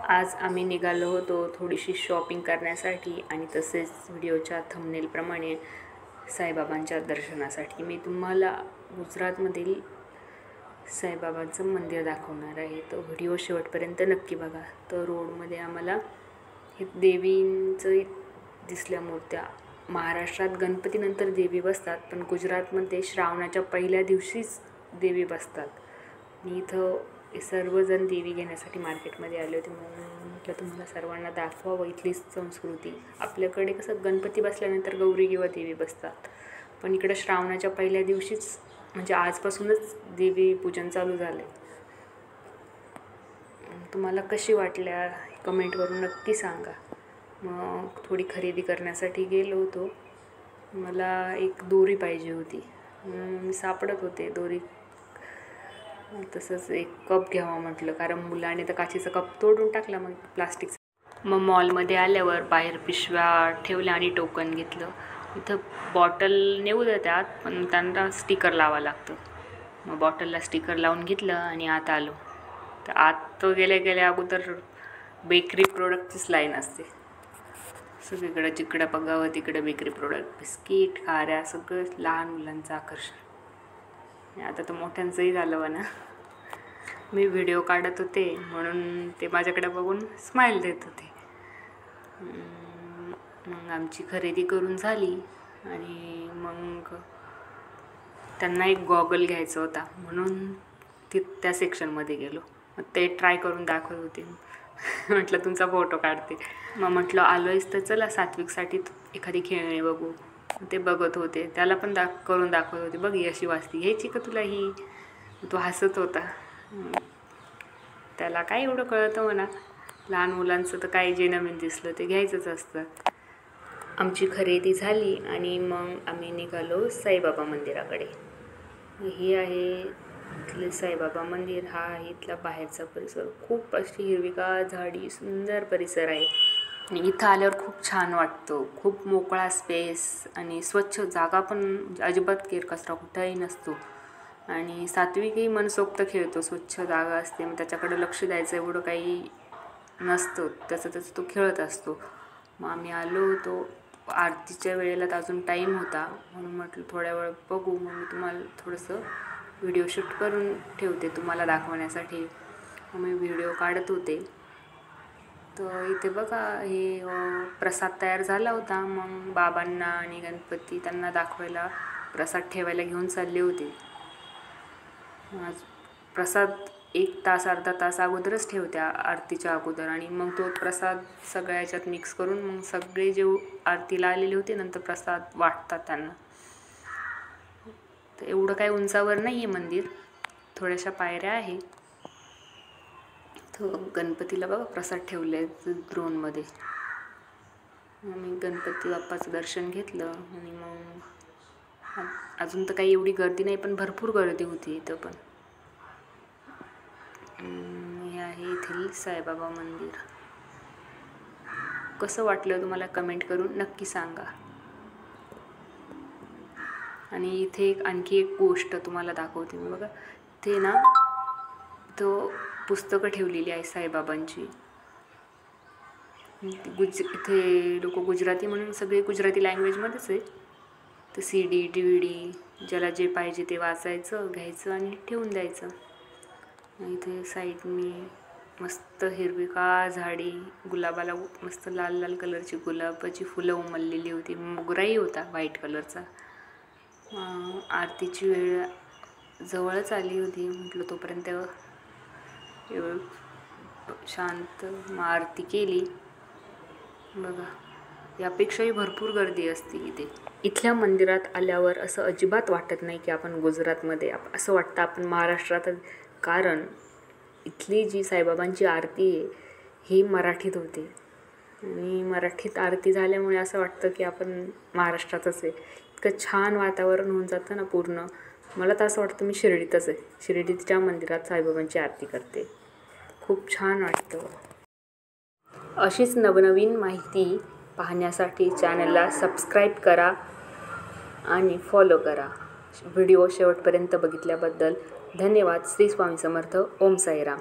आज आम्ही निघालो होतो थोडीशी शॉपिंग करण्यासाठी आणि तसेच व्हिडिओच्या थंबनेलप्रमाणे साईबाबांच्या दर्शनासाठी मी तुम्हाला गुजरातमधील साईबाबांचं मंदिर दाखवणार आहे. तो व्हिडिओ शेवटपर्यंत नक्की बघा. तर रोडमध्ये आम्हाला हे देवींचं दिसल्या मूर्त्या. महाराष्ट्रात गणपतीनंतर देवी बसतात, पण गुजरातमध्ये श्रावणाच्या पहिल्या दिवशीच देवी बसतात. मी इथं सर्वजण देवी घेण्यासाठी मार्केटमध्ये आले होते, म्हणून म्हटलं तुम्हाला सर्वांना दाखवावं इथली संस्कृती. आपल्याकडे कसं गणपती बसल्यानंतर गौरी किंवा देवी बसतात, पण इकडं श्रावणाच्या पहिल्या दिवशीच म्हणजे आजपासूनच देवी पूजन चालू झाले. तुम्हाला कशी वाटल्या कमेंट करून नक्की सांगा. मग थोडी खरेदी करण्यासाठी गेलो होतो. मला एक दोरी पाहिजे होती, मी सापडत होते दोरी. तसंच एक कप घ्यावा म्हटलं, कारण मुलाने तर काचेचा कप तोडून टाकला, मग प्लास्टिकचा. मग मॉलमध्ये आल्यावर बाहेर पिशव्या ठेवल्या आणि टोकन घेतलं. इथं बॉटल नेऊ देतात, पण त्यांना स्टिकर लावावं लागतं. मग बॉटलला स्टिकर लावून घेतलं आणि आत आलो. तर आत गेल्या अगोदर बेकरी प्रोडक्टचीच लाईन असते. सगळीकडं जिकडं बघावं तिकडं बेकरी प्रोडक्ट, बिस्किट, खाऱ्या, सगळं लहान मुलांचं आकर्षण. आता तर मोठ्यांचंही झालं ना. मी व्हिडिओ काढत होते म्हणून ते माझ्याकडे बघून स्माईल देत होते. मग आमची खरेदी करून झाली आणि मग त्यांना एक गॉगल घ्यायचा होता, म्हणून त्या सेक्शनमध्ये गेलो. मग ते ट्राय करून दाखवत होते. म्हटलं तुमचा फोटो काढते. मग म्हटलं आलो आहेस तर चला सात्विकसाठी एखादी खेळणी बघू. ते बघत होते, त्याला पण करून दाखवत होते. बघ अशी वाजती, घ्यायची का तुला ही? तो हसत होता. त्याला काय एवढं कळतं म्हणा, लहान मुलांचं तर काय जे नवीन दिसलं ते घ्यायचंच असतं. आमची खरेदी झाली आणि मग आम्ही निघालो साईबाबा मंदिराकडे. हे आहे इथले साईबाबा मंदिर. हा आहे इथला बाहेरचा परिसर. खूप अशी हिरवीगार झाडी, सुंदर परिसर आहे आणि इथं आल्यावर खूप छान वाटतं. खूप मोकळा स्पेस आणि स्वच्छ जागा, पण अजिबात केरकचरा कुठंही नसतो. आणि सात्विकही मनसोक्त खेळतो. स्वच्छ जागा असते, मग त्याच्याकडे लक्ष द्यायचं एवढं काही नसतं. त्याचं तो खेळत असतो. मग आम्ही आलो होतो आरतीच्या वेळेला, तर अजून टाईम होता, म्हणून म्हटलं थोड्या वेळ बघू. मग मी तुम्हाला थोडंसं व्हिडिओ शूट करून ठेवते तुम्हाला दाखवण्यासाठी. मग मी व्हिडिओ काढत होते. तर इथे बघा हे प्रसाद तयार झाला होता. मग बाबांना आणि गणपती त्यांना दाखवायला प्रसाद ठेवायला घेऊन चालले होते. प्रसाद 1 तास अर्धा तास अगोदरच ठेवत्या आरतीच्या अगोदर, आणि मग तो प्रसाद सगळ्या ह्याच्यात मिक्स करून मग सगळे जे आरतीला आलेले होते नंतर प्रसाद वाटतात त्यांना. तर एवढं काही उंचावर नाही आहे मंदिर, थोड्याशा पायऱ्या आहे. तो गणपतीला बघा प्रसाद ठेवले आहेत द्रोणमध्ये. मी गणपती बाप्पाचं दर्शन घेतलं आणि मग अजून तर काही एवढी गर्दी नाही, पण भरपूर गर्दी होती इथं पण. हे आहे इथील साईबाबा मंदिर. कसं वाटलं तुम्हाला कमेंट करून नक्की सांगा. आणि इथे आणखी एक गोष्ट तुम्हाला दाखवते मी. बघा ते ना, तो पुस्तकं ठेवलेली आहे साईबाबांची. इथे लोक गुजराती म्हणून सगळे गुजराती लँग्वेजमध्येच आहे. तर CD DVD ज्याला जे पाहिजे ते वाचायचं, घ्यायचं आणि ठेवून द्यायचं. इथे साईडनी मस्त हिरवीगार झाडी, गुलाबाला मस्त लाल लाल कलरची गुलाबाची फुलं उमललेली होती. मोगराही होता व्हाईट कलरचा. आरतीची वेळ जवळच आली होती, म्हटलं तोपर्यंत शांत मग आरती केली. बघा यापेक्षाही भरपूर गर्दी असते इथे. इथल्या मंदिरात आल्यावर असं अजिबात वाटत नाही की आपण गुजरातमध्ये, असं वाटतं आपण महाराष्ट्रात. कारण इथली जी साईबाबांची आरती आहे ही मराठीत होते आणि मराठीत आरती झाल्यामुळे असं वाटतं की आपण महाराष्ट्रातच आहे. इतकं छान वातावरण होऊन जातं ना पूर्ण. मला तर असं वाटतं मी शिर्डीतच आहे, शिर्डीच्या मंदिरात साईबाबांची आरती करते. खूप छान वाटतं. अशीच नवनवीन माहिती पाहण्यासाठी चॅनलला सबस्क्राईब करा आणि फॉलो करा. व्हिडिओ शेवटपर्यंत बघितल्याबद्दल धन्यवाद. श्री स्वामी समर्थ. ओम साईराम.